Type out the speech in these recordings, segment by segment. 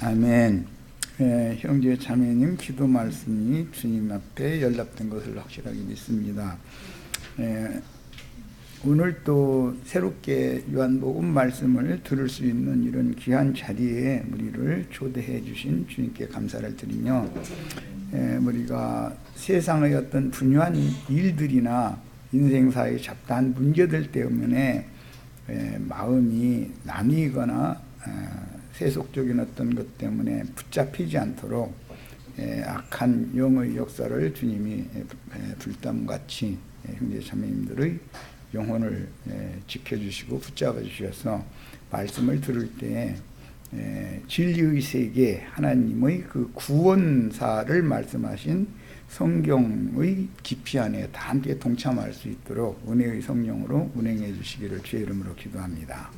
아멘. 형제 자매님 기도 말씀이 주님 앞에 연락된 것을 확실하게 믿습니다. 오늘 또 새롭게 요한복음 말씀을 들을 수 있는 이런 귀한 자리에 우리를 초대해 주신 주님께 감사를 드리며, 우리가 세상의 어떤 분유한 일들이나 인생사의 잡다한 문제들 때문에 마음이 나뉘거나 세속적인 어떤 것 때문에 붙잡히지 않도록 악한 영의 역사를 주님이 불담같이 형제 자매님들의 영혼을 지켜주시고 붙잡아 주셔서 말씀을 들을 때 진리의 세계 하나님의 그 구원사를 말씀하신 성경의 깊이 안에 다 함께 동참할 수 있도록 은혜의 성령으로 운행해 주시기를 주의 이름으로 기도합니다.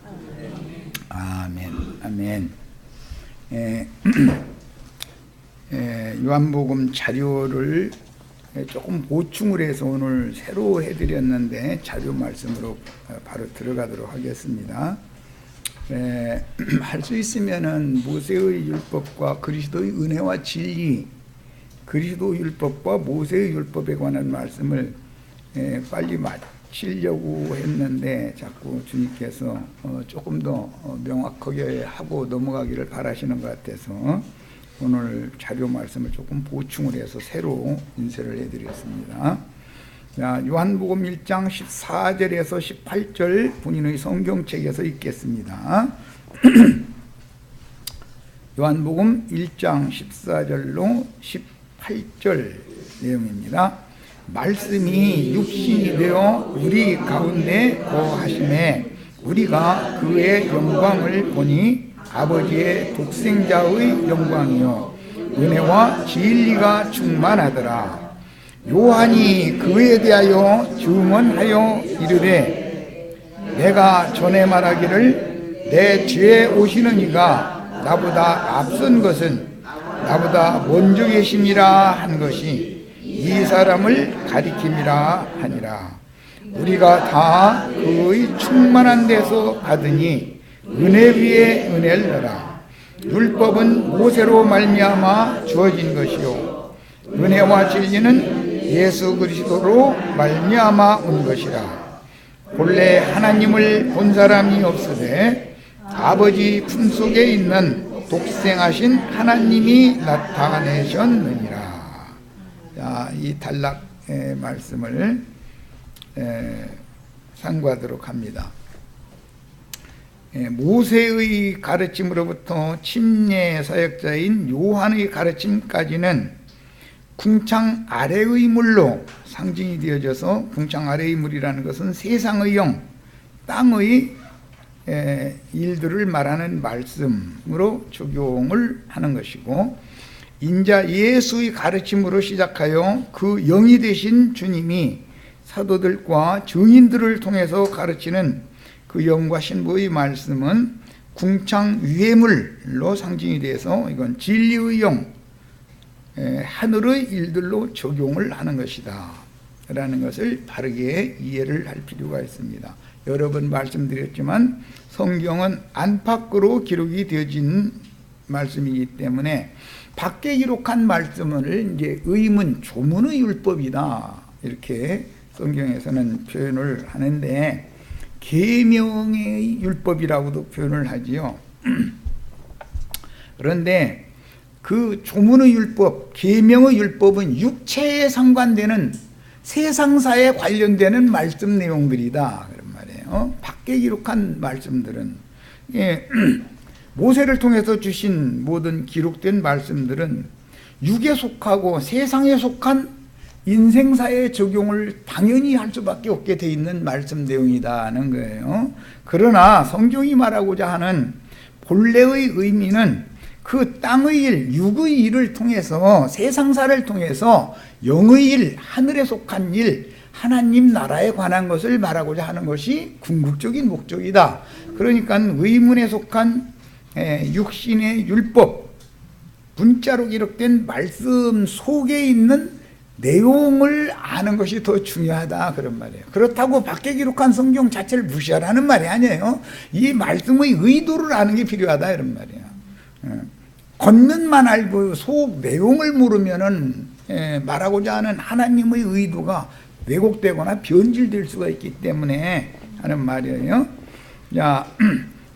아멘. 아멘. 요한복음 자료를 조금 보충을 해서 오늘 새로 해드렸는데 자료 말씀으로 바로 들어가도록 하겠습니다. 할 수 있으면은 모세의 율법과 그리스도의 은혜와 진리, 그리스도 율법과 모세의 율법에 관한 말씀을 빨리 마치려고 했는데 자꾸 주님께서 조금 더 명확하게 하고 넘어가기를 바라시는 것 같아서 오늘 자료 말씀을 조금 보충을 해서 새로 인쇄를 해드렸습니다. 자, 요한복음 1장 14절에서 18절 본인의 성경책에서 읽겠습니다. 요한복음 1장 14절로 18절 내용입니다. 말씀이 육신이 되어 우리 가운데 거하심에 우리가 그의 영광을 보니 아버지의 독생자의 영광이요 은혜와 진리가 충만하더라. 요한이 그에 대하여 증언하여 이르되 내가 전에 말하기를 내 뒤에 오시는 이가 나보다 앞선 것은 나보다 먼저 계심이라 한 것이 이 사람을 가리킴이라 하니라. 우리가 다 그의 충만한 데서 받으니 은혜 위에 은혜를 넣으라. 율법은 모세로 말미암아 주어진 것이요 은혜와 진리는 예수 그리스도로 말미암아 온 것이라. 본래 하나님을 본 사람이 없으되 아버지 품속에 있는 독생하신 하나님이 나타내셨느니라. 자, 이 단락의 말씀을 상고하도록 합니다. 모세의 가르침으로부터 침례 사역자인 요한의 가르침까지는 궁창 아래의 물로 상징이 되어져서, 궁창 아래의 물이라는 것은 세상의 영, 땅의 일들을 말하는 말씀으로 적용을 하는 것이고, 인자 예수의 가르침으로 시작하여 그 영이 되신 주님이 사도들과 증인들을 통해서 가르치는 그 영과 신부의 말씀은 궁창 위의 물로 상징이 돼서 이건 진리의 영, 하늘의 일들로 적용을 하는 것이다 라는 것을 바르게 이해를 할 필요가 있습니다. 여러 번 말씀드렸지만 성경은 안팎으로 기록이 되어진 말씀이기 때문에 밖에 기록한 말씀을 이제 의문, 조문의 율법이다 이렇게 성경에서는 표현을 하는데, 계명의 율법이라고도 표현을 하지요. 그런데 그 조문의 율법, 계명의 율법은 육체에 상관되는 세상사에 관련되는 말씀 내용들이다 그런 말이에요. 밖에 기록한 말씀들은, 모세를 통해서 주신 모든 기록된 말씀들은 육에 속하고 세상에 속한 인생사에 적용을 당연히 할 수밖에 없게 돼 있는 말씀 내용이다는 거예요. 그러나 성경이 말하고자 하는 본래의 의미는 그 땅의 일, 육의 일을 통해서, 세상사를 통해서 영의 일, 하늘에 속한 일, 하나님 나라에 관한 것을 말하고자 하는 것이 궁극적인 목적이다. 그러니까 의문에 속한 육신의 율법, 문자로 기록된 말씀 속에 있는 내용을 아는 것이 더 중요하다 그런 말이에요. 그렇다고 밖에 기록한 성경 자체를 무시하라는 말이 아니에요. 이 말씀의 의도를 아는 게 필요하다 이런 말이에요. 겉면만 알고 속 내용을 모르면은 말하고자 하는 하나님의 의도가 왜곡되거나 변질될 수가 있기 때문에 하는 말이에요. 자,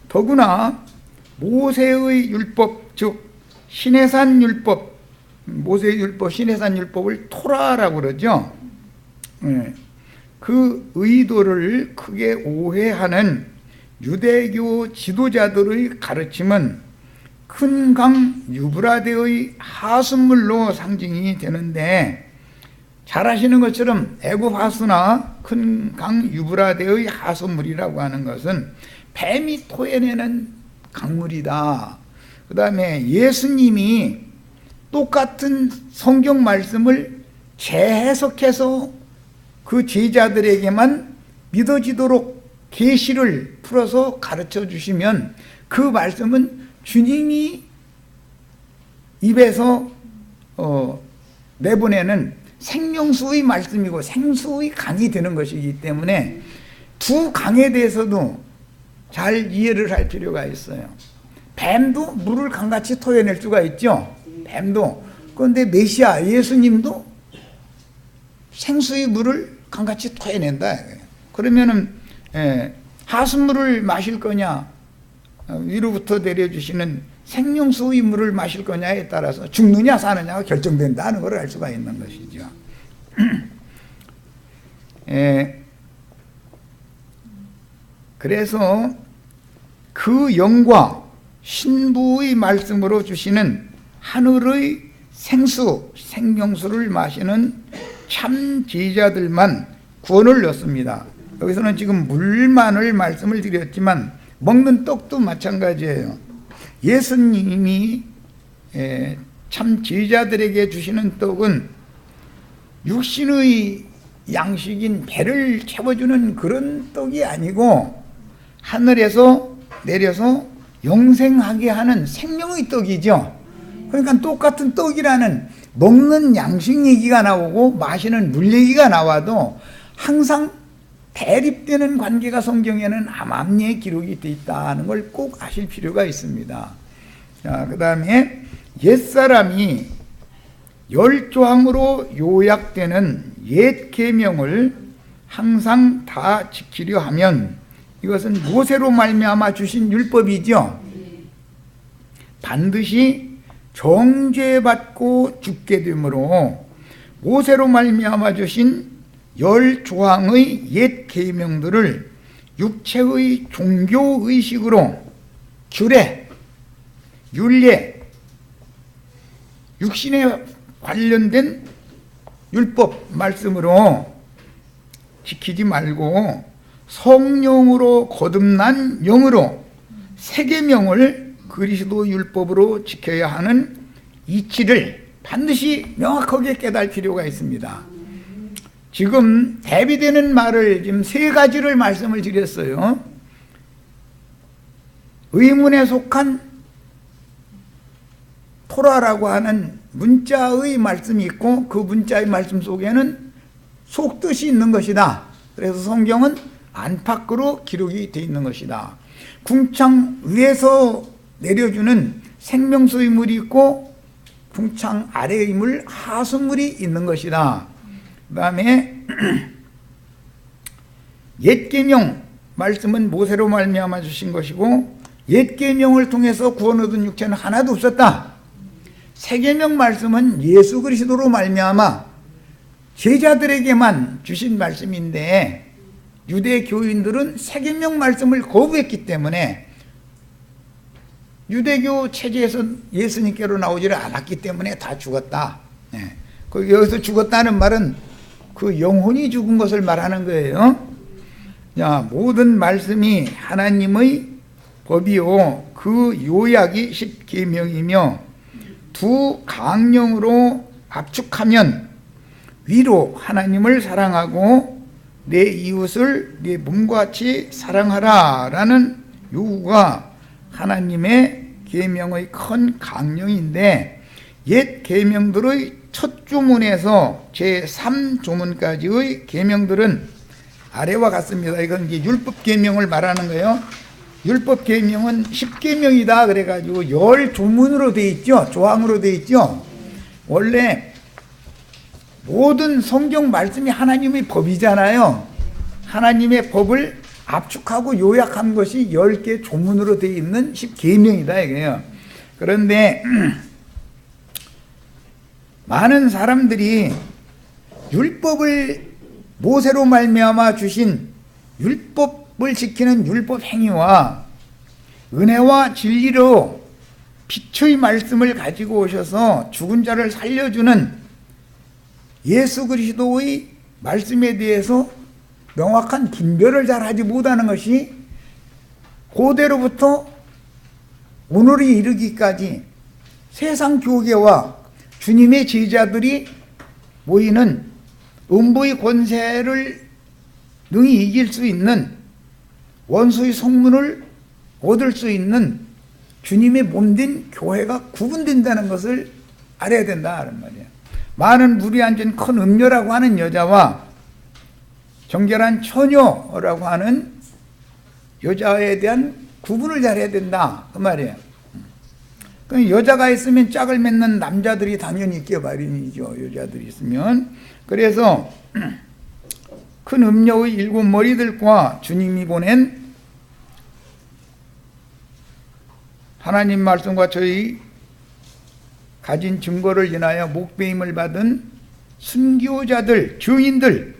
더구나 모세의 율법, 즉 시내산 율법, 모세의 율법, 시내산 율법을 토라라고 그러죠. 그 의도를 크게 오해하는 유대교 지도자들의 가르침은 큰 강 유브라데의 하수물로 상징이 되는데, 잘 아시는 것처럼 애굽 하수나 큰 강 유브라데의 하수물이라고 하는 것은 뱀이 토해내는 강물이다. 그 다음에 예수님이 똑같은 성경 말씀을 재해석해서 그 제자들에게만 믿어지도록 계시를 풀어서 가르쳐 주시면 그 말씀은 주님이 입에서 내보내는 생명수의 말씀이고 생수의 강이 되는 것이기 때문에 두 강에 대해서도 잘 이해를 할 필요가 있어요. 뱀도 물을 강같이 토해낼 수가 있죠. 뱀도. 그런데 메시아 예수님도 생수의 물을 강같이 토해낸다. 그러면은 하수물을 마실 거냐, 위로부터 내려주시는 생명수의 물을 마실 거냐에 따라서 죽느냐 사느냐가 결정된다는 걸 알 수가 있는 것이죠. 그래서 그 영과 신부의 말씀으로 주시는 하늘의 생수, 생명수를 마시는 참 제자들만 구원을 얻습니다. 여기서는 지금 물만을 말씀을 드렸지만 먹는 떡도 마찬가지예요. 예수님이 참 제자들에게 주시는 떡은 육신의 양식인 배를 채워주는 그런 떡이 아니고 하늘에서 내려서 영생하게 하는 생명의 떡이죠. 그러니까 똑같은 떡이라는 먹는 양식 얘기가 나오고 마시는 물 얘기가 나와도 항상 대립되는 관계가 성경에는 암암리에 기록이 되어 있다는 걸 꼭 아실 필요가 있습니다. 자, 그 다음에 옛사람이 10조항으로 요약되는 옛 계명을 항상 다 지키려 하면 이것은 모세로 말미암아 주신 율법이죠. 반드시 정죄받고 죽게 되므로 모세로 말미암아 주신 10조항의 옛 계명들을 육체의 종교의식으로 규례, 율례, 육신에 관련된 율법 말씀으로 지키지 말고 성령으로 거듭난 영으로 새 계명을 그리스도 율법으로 지켜야 하는 이치를 반드시 명확하게 깨달을 필요가 있습니다. 지금 대비되는 말을 지금 세 가지를 말씀을 드렸어요. 의문에 속한 토라라고 하는 문자의 말씀이 있고 그 문자의 말씀 속에는 속뜻이 있는 것이다. 그래서 성경은 안팎으로 기록이 되어 있는 것이다. 궁창 위에서 내려주는 생명수의 물이 있고 궁창 아래의 물 하수물이 있는 것이다. 그 다음에 옛 계명 말씀은 모세로 말미암아 주신 것이고 옛 계명을 통해서 구원 얻은 육체는 하나도 없었다. 새 계명 말씀은 예수 그리스도로 말미암아 제자들에게만 주신 말씀인데 유대 교인들은 새 계명 말씀을 거부했기 때문에 유대교 체제에서 예수님께로 나오지를 않았기 때문에 다 죽었다. 여기서 죽었다는 말은 그 영혼이 죽은 것을 말하는 거예요. 자, 모든 말씀이 하나님의 법이요 그 요약이 십계명이며 두 강령으로 압축하면 위로 하나님을 사랑하고 내 이웃을 내 몸과 같이 사랑하라 라는 요구가 하나님의 계명의 큰 강령인데 옛 계명들의 첫 조문에서 제3조문까지의 계명들은 아래와 같습니다. 이건 이제 율법 계명을 말하는 거예요. 율법 계명은 10계명이다 그래가지고 10조문으로 돼 있죠. 조항으로 돼 있죠. 원래 모든 성경 말씀이 하나님의 법이잖아요. 하나님의 법을 압축하고 요약한 것이 10개 조문으로 되어 있는 10계명이다 이게요. 그런데 많은 사람들이 율법을 모세로 말미암아 주신 율법을 지키는 율법 행위와 은혜와 진리로 빛의 말씀을 가지고 오셔서 죽은 자를 살려주는 예수 그리스도의 말씀에 대해서 명확한 분별을 잘 하지 못하는 것이 고대로부터 오늘에 이르기까지 세상 교계와 주님의 제자들이 모이는 음부의 권세를 능히 이길 수 있는 원수의 성문을 얻을 수 있는 주님의 몸된 교회가 구분된다는 것을 알아야 된다 하는 말이에요. 많은 물이 앉은 큰 음녀라고 하는 여자와 정결한 처녀라고 하는 여자에 대한 구분을 잘해야 된다 그 말이에요. 여자가 있으면 짝을 맺는 남자들이 당연히 있게 마련이죠. 여자들이 있으면. 그래서 큰 음녀의 7 머리들과 주님이 보낸 하나님 말씀과 저희 가진 증거를 인하여 목배임을 받은 순교자들, 증인들이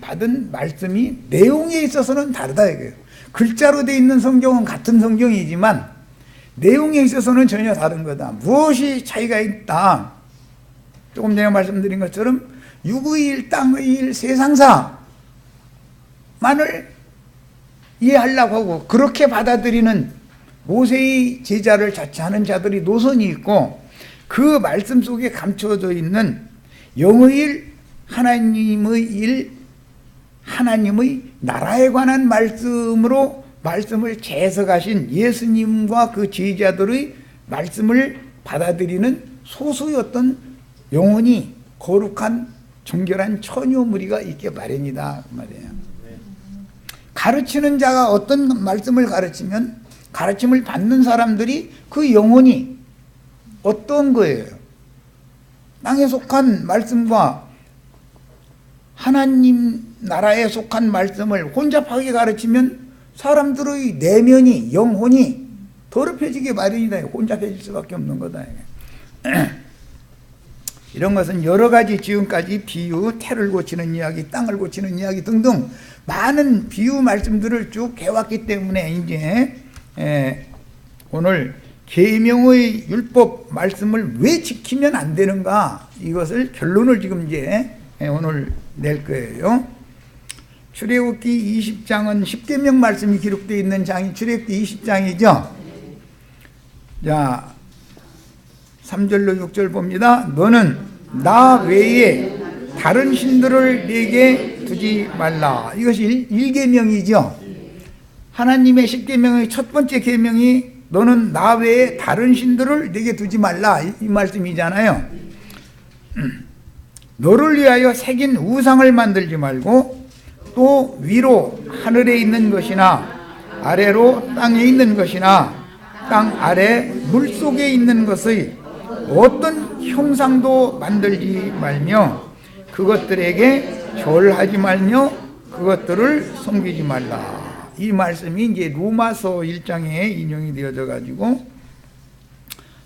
받은 말씀이 내용에 있어서는 다르다 이거예요. 글자로 되어 있는 성경은 같은 성경이지만 내용에 있어서는 전혀 다른 거다. 무엇이 차이가 있다? 조금 전에 말씀드린 것처럼 육의 일, 땅의 일, 세상사만을 이해하려고 하고 그렇게 받아들이는 모세의 제자를 자처하는 자들이 노선이 있고 그 말씀 속에 감춰져 있는 영의 일, 하나님의 일, 하나님의 나라에 관한 말씀으로 말씀을 재해석하신 예수님과 그 제자들의 말씀을 받아들이는 소수의 어떤 영혼이 거룩한 정결한 처녀 무리가 있게 마련이다 그 말이에요. 가르치는 자가 어떤 말씀을 가르치면 가르침을 받는 사람들이 그 영혼이 어떤 거예요? 땅에 속한 말씀과 하나님 나라에 속한 말씀을 혼잡하게 가르치면 사람들의 내면이 영혼이 더럽혀지게 마련이다. 혼잡해질 수밖에 없는 거다. 이런 것은 여러 가지 지금까지 비유, 태를 고치는 이야기, 땅을 고치는 이야기 등등 많은 비유 말씀들을 쭉 해왔기 때문에 이제 오늘 계명의 율법 말씀을 왜 지키면 안 되는가 이것을 결론을 지금 이제 오늘 낼 거예요. 출애굽기 20장은 10계명 말씀이 기록되어 있는 장이 출애굽기 20장이죠. 자, 3절로 6절 봅니다. 너는 나 외에 다른 신들을 네게 두지 말라. 이것이 1계명이죠. 하나님의 10계명의 첫 번째 계명이 너는 나 외에 다른 신들을 네게 두지 말라 이 말씀이잖아요. 너를 위하여 새긴 우상을 만들지 말고 또 위로 하늘에 있는 것이나 아래로 땅에 있는 것이나 땅 아래 물속에 있는 것의 어떤 형상도 만들지 말며 그것들에게 절하지 말며 그것들을 섬기지 말라. 이 말씀이 이제 로마서 1장에 인용이 되어져 가지고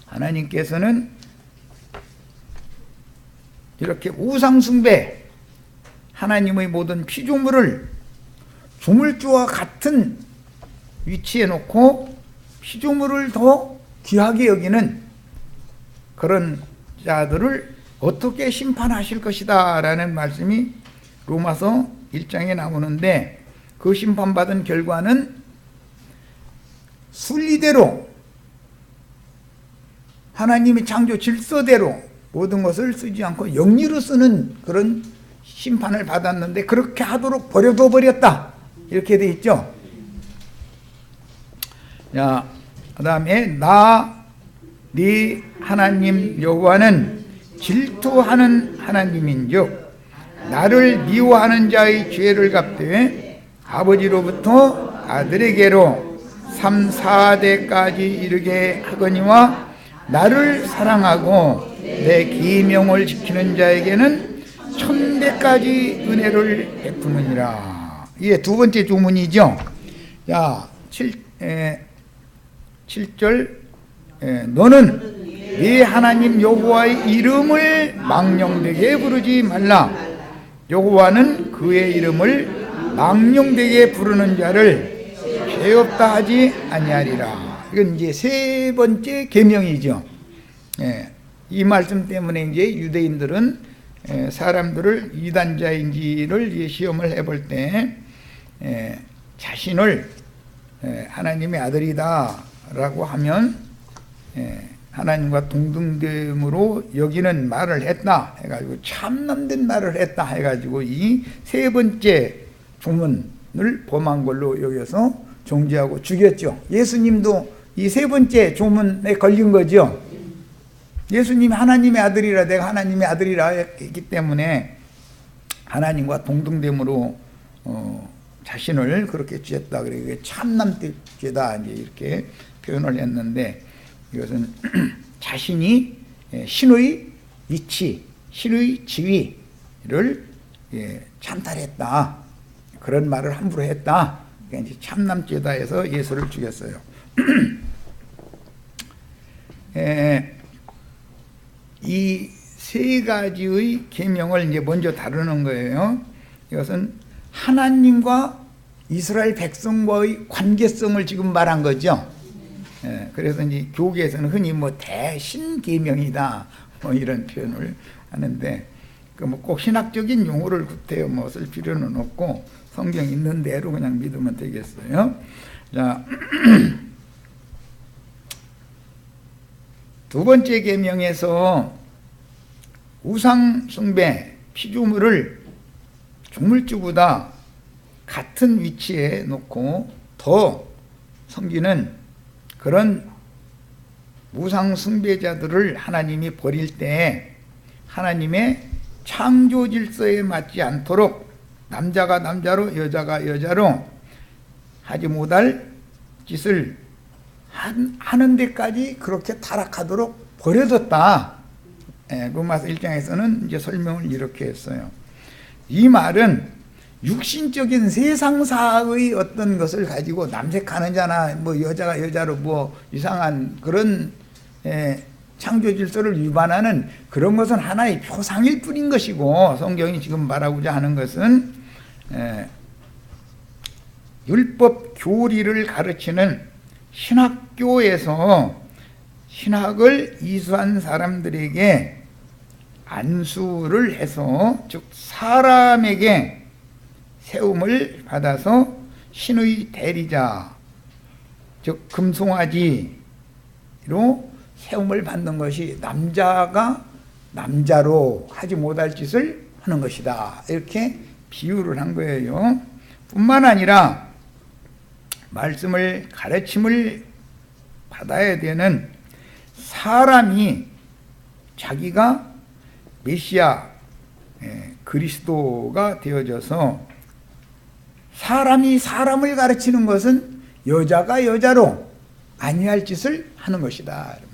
하나님께서는 이렇게 우상 숭배 하나님의 모든 피조물을 조물주와 같은 위치에 놓고 피조물을 더 귀하게 여기는 그런 자들을 어떻게 심판하실 것이다 라는 말씀이 로마서 1장에 나오는데 그 심판받은 결과는 순리대로 하나님의 창조 질서대로 모든 것을 쓰지 않고 영리로 쓰는 그런 심판을 받았는데 그렇게 하도록 버려둬 버렸다 이렇게 돼 있죠. 자, 그 다음에 네 하나님 여호와는 질투하는 하나님인즉 나를 미워하는 자의 죄를 갚되 아버지로부터 아들에게로 3, 4대까지 이르게 하거니와 나를 사랑하고 내 계명을 지키는 자에게는 1000대까지 은혜를 베푸느니라. 이게 두 번째 조문이죠. 자, 7절 너는 네 하나님 여호와의 이름을 망령되게 부르지 말라. 여호와는 그의 이름을 망령되게 부르는 자를 죄 없다 하지 아니하리라. 이건 이제 세 번째 계명이죠. 이 말씀 때문에 이제 유대인들은 사람들을 이단자인지를 시험을 해볼 때 자신을 하나님의 아들이다 라고 하면 하나님과 동등됨으로 여기는 말을 했다 해가지고 참남된 말을 했다 해가지고 이 세 번째 조문을 범한 걸로 여기서 정죄하고 죽였죠. 예수님도 이 세 번째 조문에 걸린 거죠. 예수님이 하나님의 아들이라, 내가 하나님의 아들이라 했기 때문에 하나님과 동등됨으로 자신을 그렇게 죄다, 그래 참남죄다 이제 이렇게 표현을 했는데, 이것은 자신이 신의 위치, 신의 지위를 찬탈했다, 그런 말을 함부로 했다, 그러니까 이제 참남죄다 해서 예수를 죽였어요. 이 세 가지의 계명을 이제 먼저 다루는 거예요. 이것은 하나님과 이스라엘 백성과의 관계성을 지금 말한 거죠. 그래서 이제 교계에서는 흔히 뭐 대신계명이다 뭐 이런 표현을 하는데, 그 뭐 꼭 신학적인 용어를 구태여 뭐 쓸 필요는 없고 성경 있는 대로 그냥 믿으면 되겠어요. 자, 두 번째 계명에서 우상 숭배, 피조물을 조물주보다 같은 위치에 놓고 더 섬기는 그런 우상 숭배자들을 하나님이 버릴 때 하나님의 창조 질서에 맞지 않도록 남자가 남자로 여자가 여자로 하지 못할 짓을 하는 데까지 그렇게 타락하도록 버려뒀다. 로마서 1장에서는 이제 설명을 이렇게 했어요. 이 말은 육신적인 세상사의 어떤 것을 가지고 남색하는 자나 뭐 여자가 여자로 뭐 이상한 그런 창조 질서를 위반하는 그런 것은 하나의 표상일 뿐인 것이고, 성경이 지금 말하고자 하는 것은 율법 교리를 가르치는 신학교에서 신학을 이수한 사람들에게 안수를 해서, 즉 사람에게 세움을 받아서 신의 대리자, 즉 금송아지로 세움을 받는 것이 남자가 남자로 하지 못할 짓을 하는 것이다, 이렇게 비유를 한 거예요. 뿐만 아니라 말씀을 가르침을 받아야 되는 사람이 자기가 메시아 그리스도가 되어져서, 사람이 사람을 가르치는 것은 여자가 여자로 아니할 짓을 하는 것이다, 이런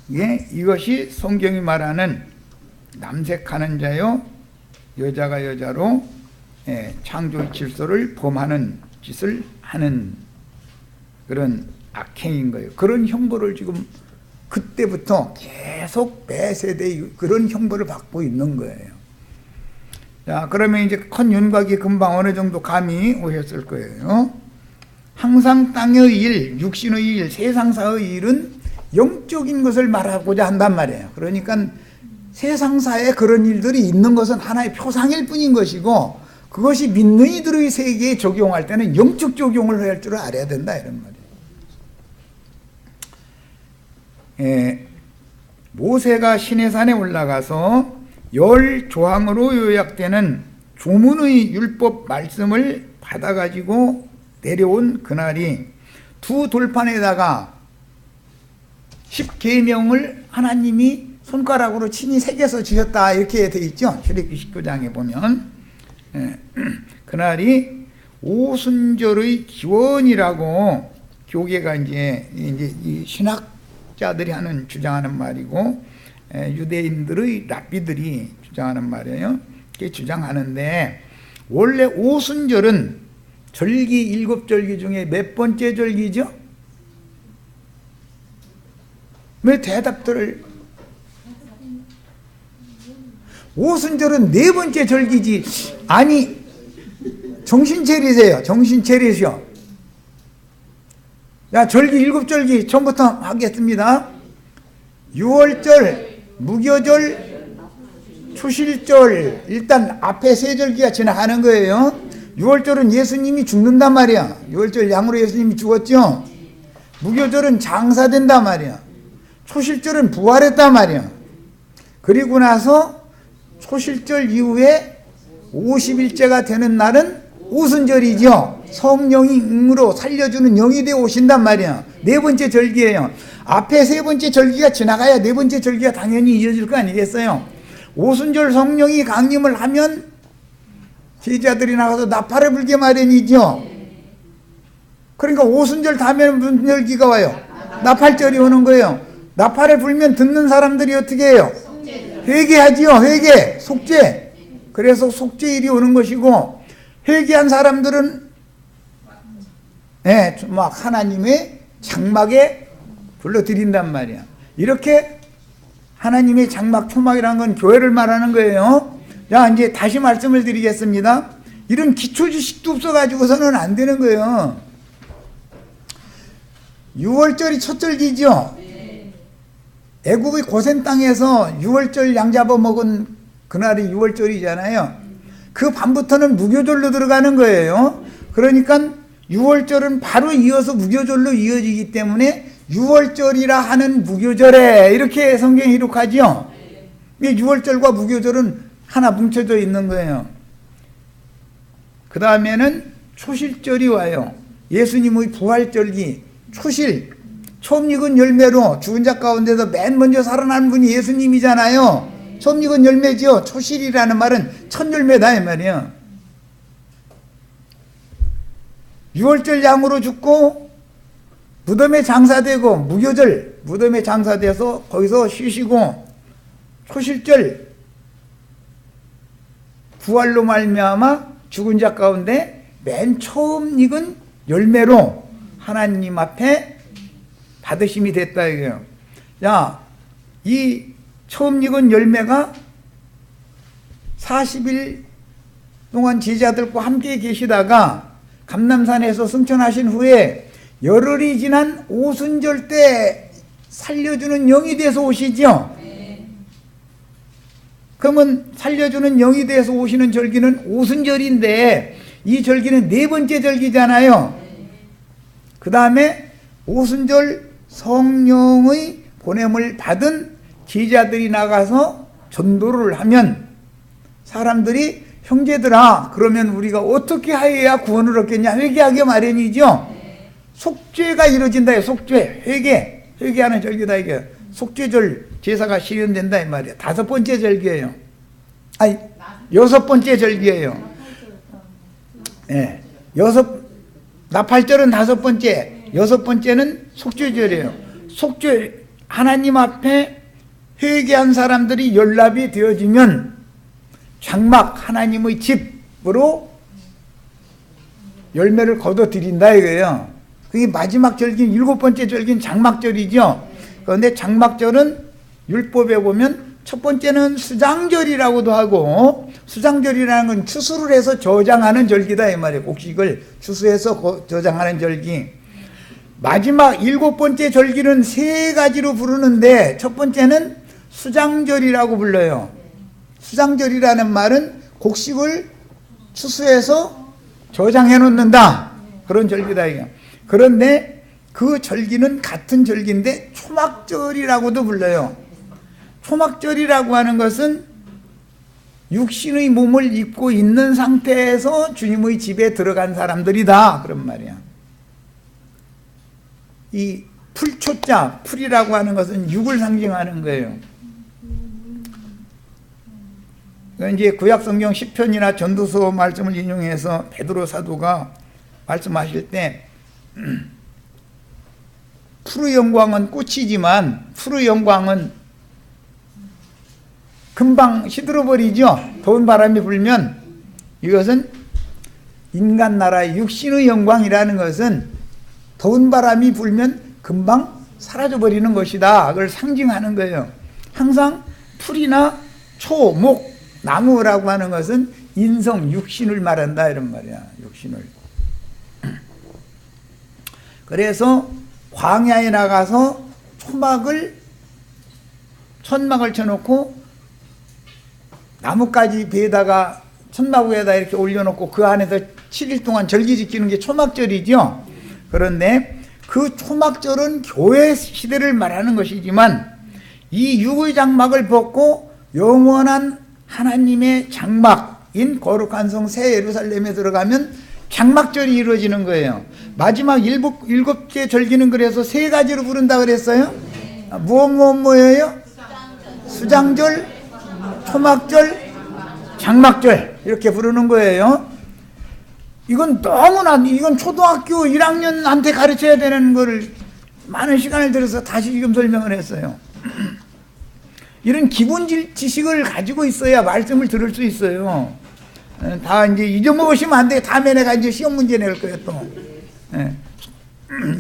말이에요. 이것이 성경이 말하는 남색하는 자요, 여자가 여자로 창조 질서를 범하는 짓을 하는 그런 악행인 거예요. 그런 형벌을 지금 그때부터 계속 매 세대 그런 형벌을 받고 있는 거예요. 자, 그러면 이제 큰 윤곽이 금방 어느 정도 감이 오셨을 거예요. 항상 땅의 일, 육신의 일, 세상사의 일은 영적인 것을 말하고자 한단 말이에요. 그러니까 세상사에 그런 일들이 있는 것은 하나의 표상일 뿐인 것이고, 그것이 믿는 이들의 세계에 적용할 때는 영적 적용을 할 줄 알아야 된다, 이런 말이에요. 모세가 시내산에 올라가서 10조항으로 요약되는 조문의 율법 말씀을 받아가지고 내려온 그날이 두 돌판에다가 10계명을 하나님이 손가락으로 친히 새겨서 주셨다, 이렇게 되어 있죠. 출애굽기 19장에 보면. 그날이 오순절의 기원이라고 교계가 이제 이 신학자들이 주장하는 말이고, 유대인들의 랍비들이 주장하는 말이에요. 이렇게 주장하는데, 원래 오순절은 절기 7절기 중에 몇 번째 절기죠? 왜 대답들을? 오순절은 4번째 절기지. 아니, 정신 차리세요. 정신 차리시오. 자, 절기 7절기 처음부터 하겠습니다. 6월절, 무교절, 추실절. 일단 앞에 3절기가 지나가는 거예요. 6월절은 예수님이 죽는단 말이야. 6월절 양으로 예수님이 죽었죠. 무교절은 장사된단 말이야. 초실절은 부활했단 말이야. 그리고 나서 초실절 이후에 50일째가 되는 날은 오순절이죠. 성령이 응으로 살려주는 영이 되어 오신단 말이야. 4번째 절기예요. 앞에 3번째 절기가 지나가야 4번째 절기가 당연히 이어질 거 아니겠어요? 오순절 성령이 강림을 하면 제자들이 나가서 나팔을 불게 마련이죠. 그러니까 오순절 다음에는 무슨 절기가 와요? 나팔절이 오는 거예요. 나팔을 불면 듣는 사람들이 어떻게 해요? 회개하지요. 회개, 속죄. 그래서 속죄일이 오는 것이고, 회개한 사람들은 막 하나님의 장막에 불러들인단 말이야. 이렇게 하나님의 장막, 초막이라는 건 교회를 말하는 거예요. 자, 이제 다시 말씀을 드리겠습니다. 이런 기초 지식도 없어가지고서는 안 되는 거예요. 6월절이 첫 절기죠. 애굽의 고센 땅에서 6월절 양 잡아먹은 그날이 6월절이잖아요. 그 밤부터는 무교절로 들어가는 거예요. 그러니까 6월절은 바로 이어서 무교절로 이어지기 때문에 6월절이라 하는 무교절에 이렇게 성경이 기록하죠. 6월절과 무교절은 하나 뭉쳐져 있는 거예요. 그 다음에는 초실절이 와요. 예수님의 부활절기, 초실. 처음 익은 열매로 죽은 자 가운데서 맨 먼저 살아난 분이 예수님이잖아요. 처음 익은 열매지요. 초실이라는 말은 첫 열매다 이 말이에요. 6월절 양으로 죽고 무덤에 장사되고, 무교절 무덤에 장사돼서 거기서 쉬시고, 초실절 부활로 말미암아 죽은 자 가운데 맨 처음 익은 열매로 하나님 앞에 받으심이 됐다 이거예요. 자, 이 처음 익은 열매가 40일 동안 제자들과 함께 계시다가 감람산에서 승천하신 후에 열흘이 지난 오순절 때 살려주는 영이 돼서 오시죠. 그러면 살려주는 영이 돼서 오시는 절기는 오순절인데, 이 절기는 4번째 절기잖아요. 그 다음에 오순절 성령의 보냄을 받은 제자들이 나가서 전도를 하면 사람들이 형제들아, 그러면 우리가 어떻게 하여야 구원을 얻겠냐? 회개하게 마련이죠. 속죄가 이루어진다. 속죄, 회개하는 절기다 이게. 속죄절 제사가 실현된다 이 말이에요. 5번째 절기예요. 아니, 6번째 절기예요. 예, 나팔절은 5번째, 6번째는 속죄절이에요. 속죄, 하나님 앞에 회개한 사람들이 연락이 되어지면 장막, 하나님의 집으로 열매를 거둬들인다 이거예요. 그게 마지막 절기는 7번째 절기는 장막절이죠. 그런데 장막절은 율법에 보면 첫 번째는 수장절이라고도 하고, 수장절이라는 건 추수를 해서 저장하는 절기다 이 말이에요. 곡식을 추수해서 저장하는 절기. 마지막 7번째 절기는 3가지로 부르는데, 첫 번째는 수장절이라고 불러요. 수장절이라는 말은 곡식을 추수해서 저장해 놓는다, 그런 절기다 이거. 그런데 그 절기는 같은 절기인데 초막절이라고도 불러요. 초막절이라고 하는 것은 육신의 몸을 입고 있는 상태에서 주님의 집에 들어간 사람들이다, 그런 말이야. 이 풀초자, 풀이라고 하는 것은 육을 상징하는 거예요. 이제 구약성경 시편이나 전도서 말씀을 인용해서 베드로 사도가 말씀하실 때 푸르 영광은 꽃이지만 푸르 영광은 금방 시들어버리죠. 더운 바람이 불면. 이것은 인간 나라의 육신의 영광이라는 것은 더운 바람이 불면 금방 사라져버리는 것이다. 그걸 상징하는 거예요. 항상 풀이나 초, 목, 나무라고 하는 것은 인성, 육신을 말한다 이런 말이야. 육신을. 그래서 광야에 나가서 천막을 쳐놓고 나뭇가지 배에다가 천막 위에다 이렇게 올려놓고 그 안에서 7일 동안 절기 지키는 게 초막절이죠. 그런데 그 초막절은 교회 시대를 말하는 것이지만 이 육의 장막을 벗고 영원한 하나님의 장막인 거룩한 성 새 예루살렘에 들어가면 장막절이 이루어지는 거예요. 마지막 일곱째 절기는 그래서 세 가지로 부른다 그랬어요. 뭐예요? 수장절, 초막절, 장막절 이렇게 부르는 거예요. 이건 이건 초등학교 1학년한테 가르쳐야 되는 거를 많은 시간을 들여서 다시 지금 설명을 했어요. 이런 기본 지식을 가지고 있어야 말씀을 들을 수 있어요. 다 이제 잊어먹으시면 안 돼. 다음에 내가 이제 시험 문제 낼 거예요, 또.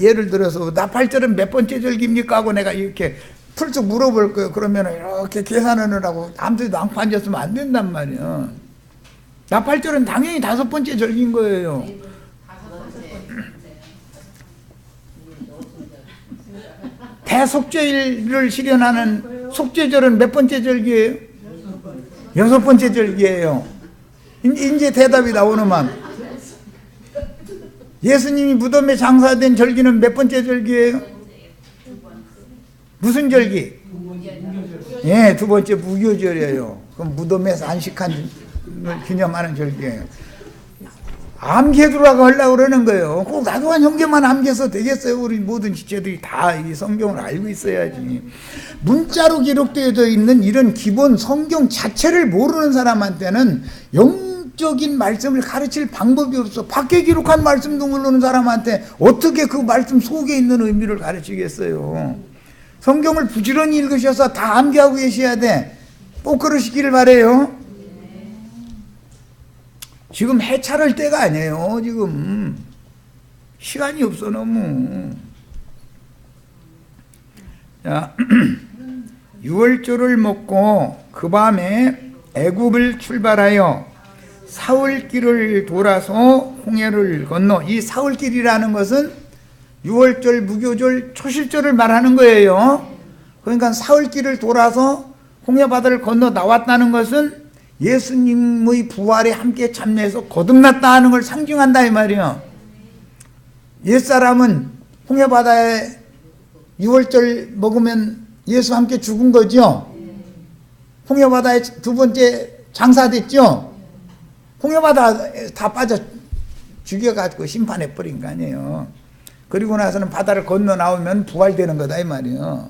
예를 들어서, 나팔절은 몇 번째 절기입니까? 하고 내가 이렇게 풀쩍 물어볼 거예요. 그러면 이렇게 계산하느라고 아무데도 안 앉았으면 안 된단 말이에요. 나팔절은 당연히 5번째 절기인 거예요. 대속죄를 실현하는 속죄절은 몇 번째 절기예요? 6번째 절기예요. 이제 대답이 나오는만. 예수님이 무덤에 장사된 절기는 몇 번째 절기예요? 무슨 절기? 예, 2번째 무교절이에요. 그럼 무덤에서 안식한 걸 기념하는 절기예요. 암기해두라고 하려고 그러는 거예요. 꼭 나도 한 형제만 암기해서 되겠어요? 우리 모든 지체들이 다 이 성경을 알고 있어야지. 문자로 기록되어 있는 이런 기본 성경 자체를 모르는 사람한테는 영적인 말씀을 가르칠 방법이 없어. 밖에 기록한 말씀도 모르는 사람한테 어떻게 그 말씀 속에 있는 의미를 가르치겠어요? 성경을 부지런히 읽으셔서 다 암기하고 계셔야 돼. 꼭 그러시기를 바래요. 지금 해차를 때가 아니에요. 지금 시간이 없어 너무. 자, 6월절을 먹고 그 밤에 애굽을 출발하여 사흘길을 돌아서 홍해를 건너. 이 사흘길이라는 것은 6월절, 무교절, 초실절을 말하는 거예요. 그러니까 사흘길을 돌아서 홍해바다를 건너 나왔다는 것은 예수님의 부활에 함께 참여해서 거듭났다 하는 걸 상징한다 이 말이에요. 옛사람은 홍해바다에 6월절 먹으면 예수 함께 죽은 거죠. 홍해바다에 2번째 장사됐죠. 홍해바다 다 빠져 죽여가지고 심판해버린 거 아니에요. 그리고 나서는 바다를 건너 나오면 부활되는 거다 이 말이에요.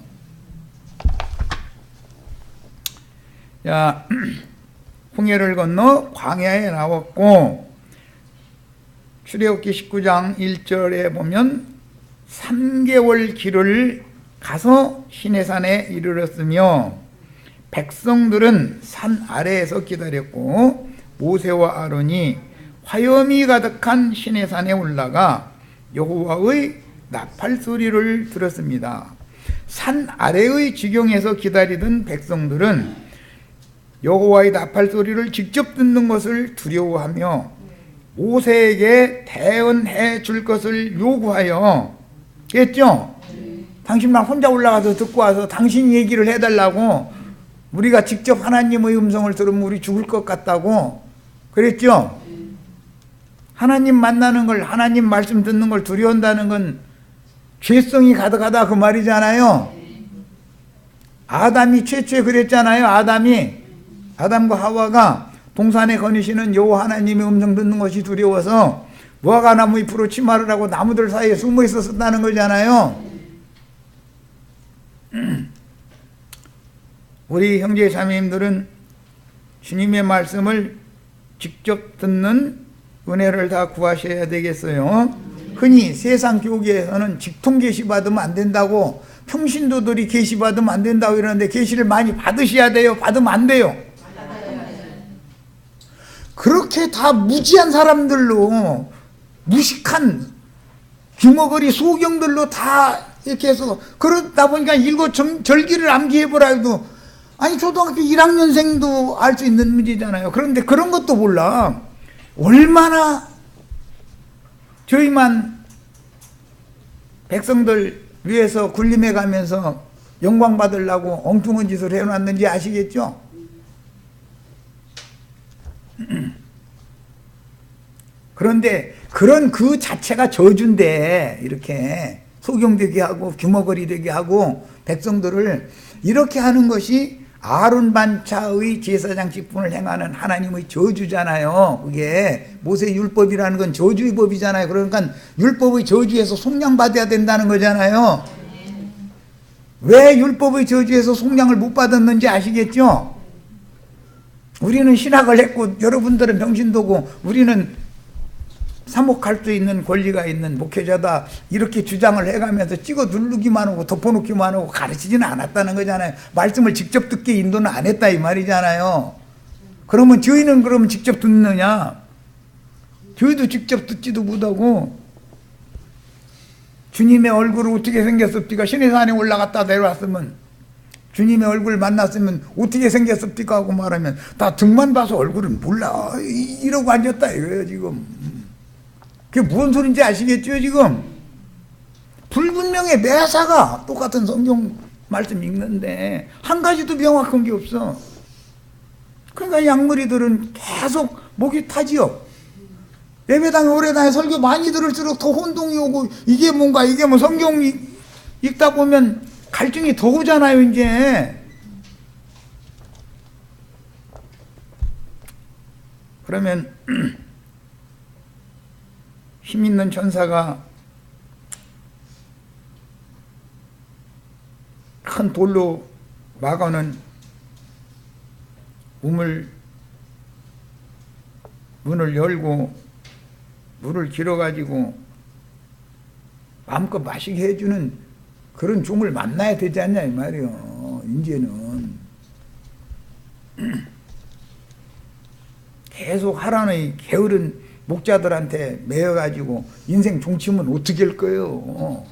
자, 홍해를 건너 광야에 나왔고, 출애굽기 19장 1절에 보면 3개월 길을 가서 시내산에 이르렀으며 백성들은 산 아래에서 기다렸고 모세와 아론이 화염이 가득한 시내산에 올라가 여호와의 나팔 소리를 들었습니다. 산 아래의 지경에서 기다리던 백성들은 여호와의 나팔 소리를 직접 듣는 것을 두려워하며 모세에게 대언해 줄 것을 요구하여 했죠. 당신만 혼자 올라가서 듣고 와서 당신 얘기를 해달라고, 우리가 직접 하나님의 음성을 들으면 우리 죽을 것 같다고 그랬죠. 하나님 만나는 걸, 하나님 말씀 듣는 걸 두려워한다는 건 죄성이 가득하다 그 말이잖아요. 아담이 최초에 그랬잖아요. 아담과 하와가 동산에 거니시는 여호와 하나님의 음성 듣는 것이 두려워서 무화과 나무 잎으로 치마를 하고 나무들 사이에 숨어 있었다는 거잖아요. 우리 형제 자매님들은 주님의 말씀을 직접 듣는 은혜를 다 구하셔야 되겠어요. 흔히 세상 교계에서는 직통 계시 받으면 안 된다고, 평신도들이 계시 받으면 안 된다고 이러는데 계시를 많이 받으셔야 돼요? 받으면 안 돼요? 그렇게 다 무지한 사람들로, 무식한 귀머거리 소경들로 다 이렇게 해서, 그러다 보니까 일거절기를 암기해보라 해도, 아니 초등학교 1학년생도 알 수 있는 문제잖아요. 그런데 그런 것도 몰라. 얼마나 저희만 백성들 위해서 군림해 가면서 영광 받으려고 엉뚱한 짓을 해놨는지 아시겠죠? 그런데 그런 그 자체가 저주인데, 이렇게 소경되게 하고 귀머거리 되게 하고 백성들을 이렇게 하는 것이 아론 반차의 제사장 직분을 행하는 하나님의 저주잖아요. 그게 모세 율법이라는 건 저주의 법이잖아요. 그러니까 율법의 저주에서 속량받아야 된다는 거잖아요. 왜 율법의 저주에서 속량을 못 받았는지 아시겠죠? 우리는 신학을 했고 여러분들은 병신도고 우리는 사목할 수 있는 권리가 있는 목회자다, 이렇게 주장을 해가면서 찍어 누르기만 하고 덮어놓기만 하고 가르치지는 않았다는 거잖아요. 말씀을 직접 듣게 인도는 안 했다 이 말이잖아요. 그러면 저희는 그러면 직접 듣느냐? 저희도 직접 듣지도 못하고, 주님의 얼굴을 어떻게 생겼습니까? 신의 산에 올라갔다 내려왔으면, 주님의 얼굴 만났으면 어떻게 생겼습니까? 하고 말하면 다 등만 봐서 얼굴은 몰라 이러고 앉았다 이거예요 지금. 그게 무슨 소린지 아시겠죠 지금? 불분명해. 매사가 똑같은 성경 말씀 읽는데 한 가지도 명확한 게 없어. 그러니까 양머리들은 계속 목이 타지요. 예배당에 오래다니 설교 많이 들을수록 더 혼동이 오고, 이게 뭔가, 이게 뭐 성경 읽다 보면 갈증이 더 오잖아요 이제. 그러면 힘 있는 천사가 큰 돌로 막아놓은 문을 열고 물을 길어가지고 마음껏 마시게 해주는 그런 종을 만나야 되지 않냐 이 말이에요. 이제는 계속 하라는 게으른 목자들한테 매여가지고 인생 종치면 어떻게 할 거예요?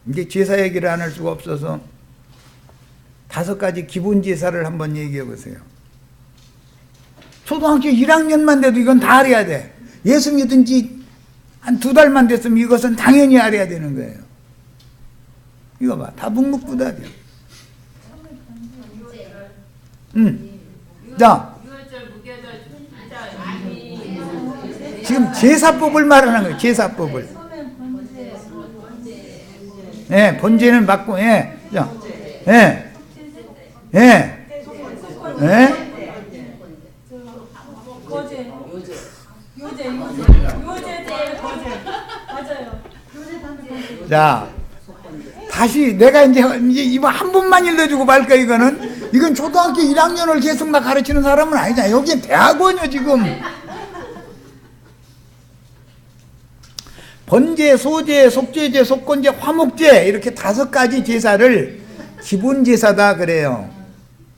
이제 제사 얘기를 안 할 수가 없어서 5가지 기본 제사를 한번 얘기해 보세요. 초등학교 1학년만 돼도 이건 다 알아야 돼. 예수 믿은 지 한 2달만 됐으면 이것은 당연히 알아야 되는 거예요. 이거 봐, 다 묵묵부답이야. 자, 지금 제사법을 말하는 거예요. 제사법을. 예, 번제는 맞고, 예, 자, 예, 예, 예. 자, 다시 내가 이제 이거 한 번만 일러주고 말까 이건 초등학교 1학년을 계속 막 가르치는 사람은 아니잖아. 여기는 대학원이요 지금. 번제, 소제, 속죄제, 속건제, 화목제 이렇게 5가지 제사를 기본 제사다 그래요.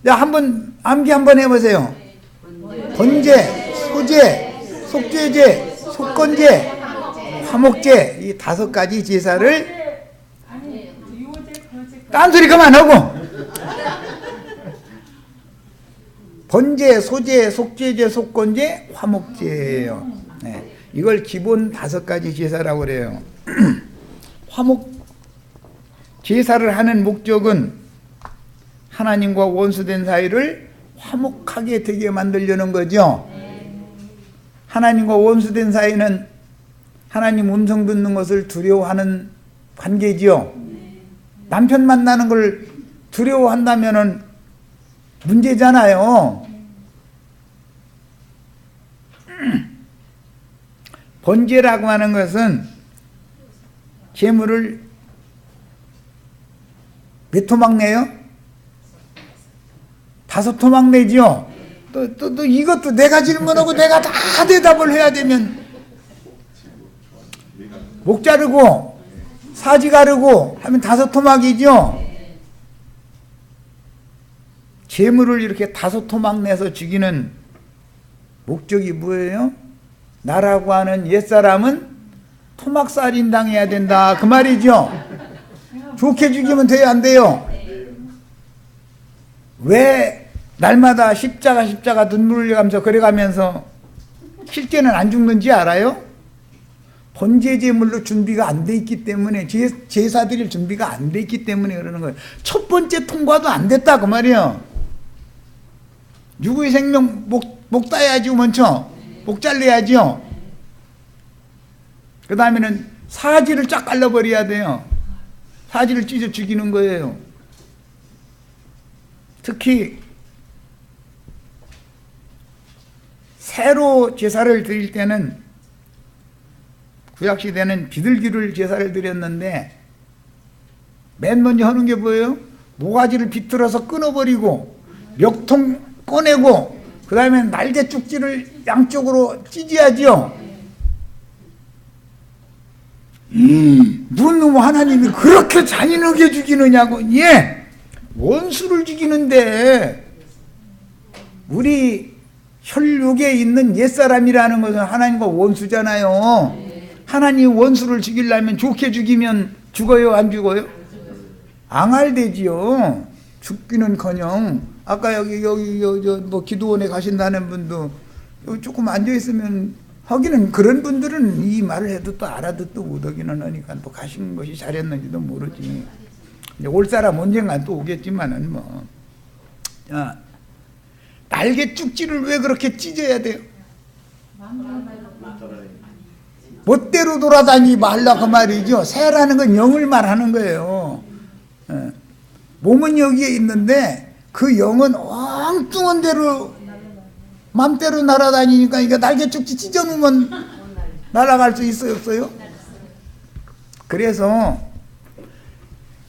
자, 한번 암기 한번 해보세요. 번제, 소제, 속죄제, 속건제, 화목제 이 5가지 제사를 딴소리 그만하고 번제, 소제, 속죄제, 속건제, 화목제예요. 네. 이걸 기본 5가지 제사라고 그래요. 화목 제사를 하는 목적은 하나님과 원수된 사이를 화목하게 되게 만들려는 거죠. 하나님과 원수된 사이는 하나님 음성 듣는 것을 두려워하는 관계지요. 남편 만나는 걸 두려워한다면은 문제잖아요. 번제라고 하는 것은 재물을 몇 토막 내요? 5토막 내죠? 또 이것도 내가 질문하고 내가 다 대답을 해야 되면 목 자르고 사지 가르고 하면 5토막이죠? 재물을 이렇게 5토막 내서 죽이는 목적이 뭐예요? 나라고 하는 옛사람은 토막살인 당해야 된다 그 말이죠. 좋게 죽이면 돼요 안 돼요? 왜 날마다 십자가 눈물을 흘려가면서 그래가면서 실제는 안 죽는지 알아요? 번제 제물로 준비가 안 돼 있기 때문에 제사 드릴 준비가 안 돼 있기 때문에 그러는 거예요. 첫 번째 통과도 안 됐다 그 말이에요. 누구의 생명 목 따야지 먼저 목 잘라야죠. 그 다음에는 사지를 쫙 갈라버려야 돼요. 사지를 찢어 죽이는 거예요. 특히 새로 제사를 드릴 때는 구약시대는 비둘기를 제사를 드렸는데 맨 먼저 하는 게 뭐예요? 모가지를 비틀어서 끊어버리고 멱통 꺼내고 그 다음에 날개 쪽지를 양쪽으로 찢어야죠. 무슨 놈 하나님이 그렇게 잔인하게 죽이느냐고. 예, 원수를 죽이는데 우리 혈육에 있는 옛사람이라는 것은 하나님과 원수잖아요. 하나님 원수를 죽이려면 좋게 죽이면 죽어요 안 죽어요? 앙알되지요. 죽기는커녕 아까 여기 뭐 기도원에 가신다는 분도 여기 조금 앉아 있으면 하기는 그런 분들은 이 말을 해도 또 알아듣도 못하기는 하니까 또 가신 것이 잘했는지도 모르지. 이제 올 사람 언젠가 또 오겠지만은 뭐. 자, 날개 쭉지를 왜 그렇게 찢어야 돼요? 멋대로 돌아다니지 말라 그 말이죠. 새라는 건 영을 말하는 거예요. 몸은 여기에 있는데 그 영은 엉뚱한 대로 맘대로 날아다니니까 이거 날개 쭉지 찢어놓으면 날아갈 수 있어요 없어요? 그래서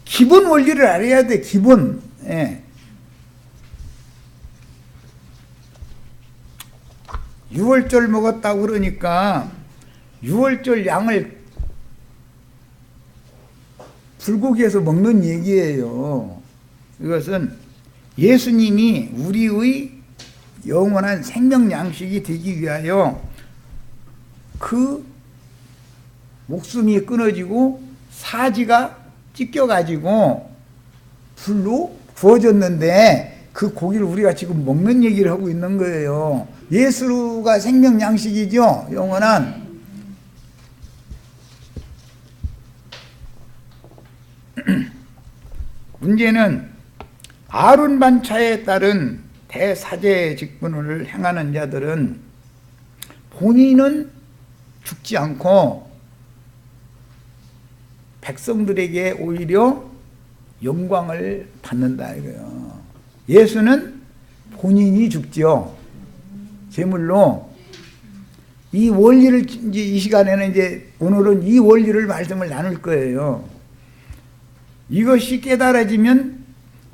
기본 원리를 알아야 돼. 기본. 예. 유월절 먹었다고 그러니까 유월절 양을 불고기에서 먹는 얘기예요. 이것은 예수님이 우리의 영원한 생명 양식이 되기 위하여 그 목숨이 끊어지고 사지가 찢겨가지고 불로 구워졌는데 그 고기를 우리가 지금 먹는 얘기를 하고 있는 거예요. 예수가 생명 양식이죠. 영원한. 문제는 아론 반차에 따른 대사제 직분을 행하는 자들은 본인은 죽지 않고 백성들에게 오히려 영광을 받는다 이거예요. 예수는 본인이 죽죠. 제물로. 이 원리를 이제 이 시간에는 이제 오늘은 이 원리를 말씀을 나눌 거예요. 이것이 깨달아지면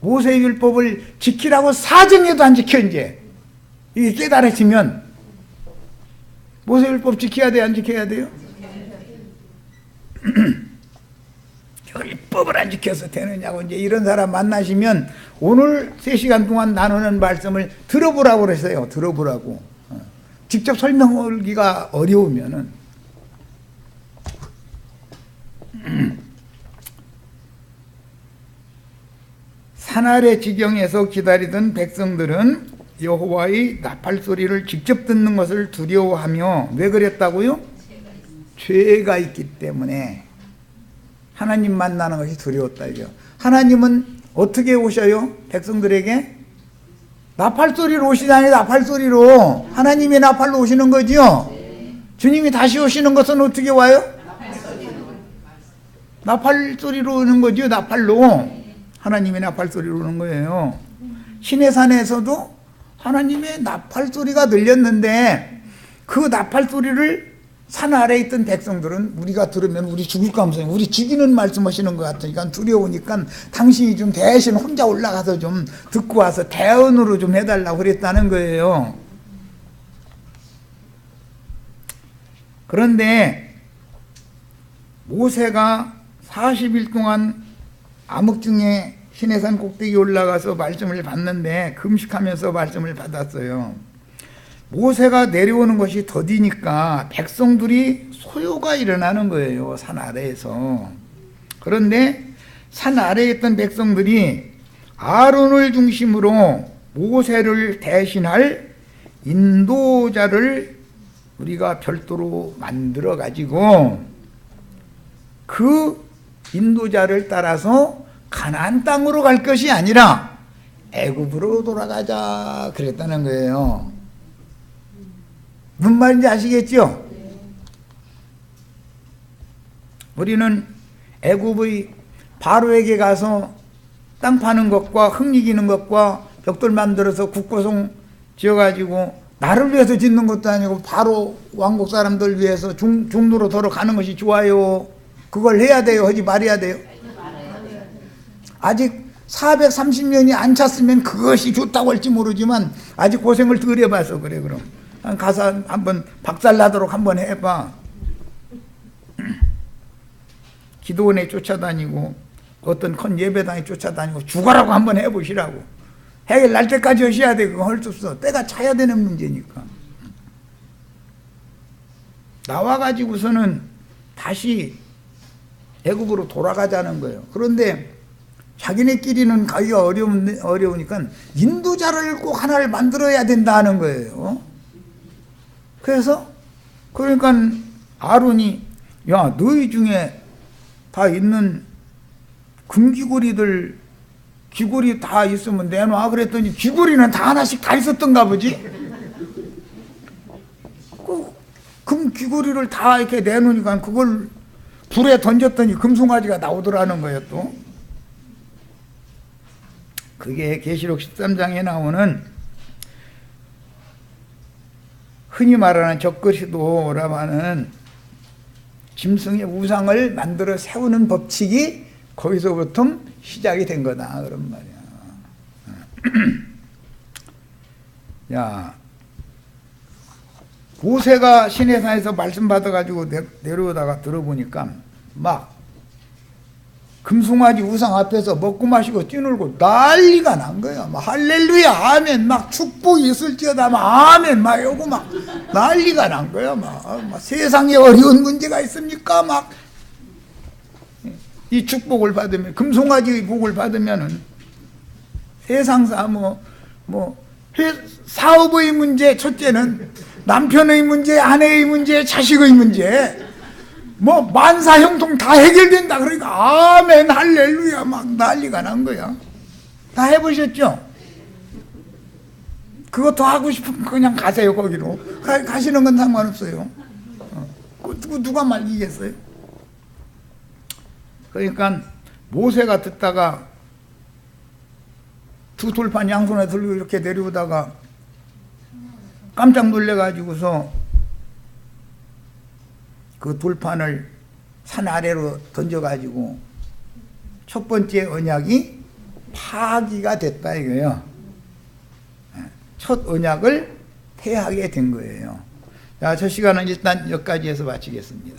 모세율법을 지키라고 사정해도 안 지켜 이제. 이게 깨달아지면 모세율법 지켜야 돼 안 지켜야 돼요? 율법을 안 지켜서 되느냐고 이제 이런 사람 만나시면 오늘 3시간 동안 나누는 말씀을 들어보라고 그랬어요. 들어보라고. 직접 설명하기가 어려우면은. 산 아래 지경에서 기다리던 백성들은 여호와의 나팔 소리를 직접 듣는 것을 두려워하며 왜 그랬다고요? 죄가 있기 때문에 하나님 만나는 것이 두려웠다 이거. 하나님은 어떻게 오셔요? 백성들에게 나팔 소리로 오시다니. 나팔 소리로. 하나님의 나팔로 오시는 거죠. 주님이 다시 오시는 것은 어떻게 와요? 나팔 소리로 오는 거죠. 나팔로. 하나님의 나팔 소리로 오는 거예요. 시내산에서도 하나님의 나팔 소리가 들렸는데 그 나팔 소리를 산 아래에 있던 백성들은 우리가 들으면 우리 죽을까 하면서 우리 죽이는 말씀하시는 것 같으니까 두려우니까 당신이 좀 대신 혼자 올라가서 좀 듣고 와서 대언으로 좀 해달라고 그랬다는 거예요. 그런데 모세가 40일 동안 암흑 중에 시내산 꼭대기 올라가서 말씀을 받는데 금식하면서 말씀을 받았어요. 모세가 내려오는 것이 더디니까 백성들이 소요가 일어나는 거예요. 산 아래에서. 그런데 산 아래에 있던 백성들이 아론을 중심으로 모세를 대신할 인도자를 우리가 별도로 만들어 가지고 그 인도자를 따라서 가나안 땅으로 갈 것이 아니라 애굽으로 돌아가자 그랬다는 거예요. 무슨 말인지 아시겠죠? 우리는 애굽의 바로에게 가서 땅 파는 것과 흙 이기는 것과 벽돌 만들어서 국고성 지어가지고 나를 위해서 짓는 것도 아니고 바로 왕국 사람들 위해서 중로로 돌아가는 것이 좋아요. 그걸 해야 돼요? 하지 말아야 돼요? 아직 430년이 안 찼으면 그것이 좋다고 할지 모르지만 아직 고생을 덜 해봐서 그래. 그럼 가서 한번 박살나도록 한번 해봐. 기도원에 쫓아다니고 어떤 큰 예배당에 쫓아다니고 죽어라고 한번 해보시라고. 해결 날 때까지 하셔야 돼. 그거 할 수 없어. 때가 차야 되는 문제니까. 나와가지고서는 다시 애굽으로 돌아가자는 거예요. 그런데 자기네끼리는 가기가 어려우니까 인도자를 꼭 하나를 만들어야 된다는 거예요. 그래서 그러니까 아론이 야 너희 중에 다 있는 금귀고리들 귀고리 다 있으면 내놔 그랬더니 귀고리는 다 하나씩 다 있었던가 보지. 그 금 귀고리를 다 이렇게 내놓으니까 그걸 불에 던졌더니 금송아지가 나오더라는 거예요. 또 그게 계시록 13장에 나오는 흔히 말하는 적그리스도라고 하는 짐승의 우상을 만들어 세우는 법칙이 거기서부터 시작이 된 거다 그런 말이야. 야, 모세가 시내산에서 말씀 받아가지고 내려오다가 들어보니까 막 금송아지 우상 앞에서 먹고 마시고 뛰놀고 난리가 난 거야. 막 할렐루야 아멘 막 축복이 있을지어다 막 아멘 막 이러고 막 난리가 난 거야. 막 세상에 어려운 문제가 있습니까? 막 이 축복을 받으면 금송아지의 복을 받으면은 세상사 사업의 문제 첫째는 남편의 문제 아내의 문제 자식의 문제 만사형통 다 해결된다. 그러니까 아멘 할렐루야 막 난리가 난 거야. 다 해보셨죠? 그거 더 하고 싶으면 그냥 가세요. 거기로 가시는 건 상관없어요. 누가 말리겠어요? 그러니까 모세가 듣다가 두 돌판 양손에 들고 이렇게 내려오다가 깜짝 놀래가지고서 그 돌판을 산 아래로 던져가지고 첫 번째 언약이 파기가 됐다 이거예요. 첫 언약을 폐하게 된 거예요. 자, 저 시간은 일단 여기까지 해서 마치겠습니다.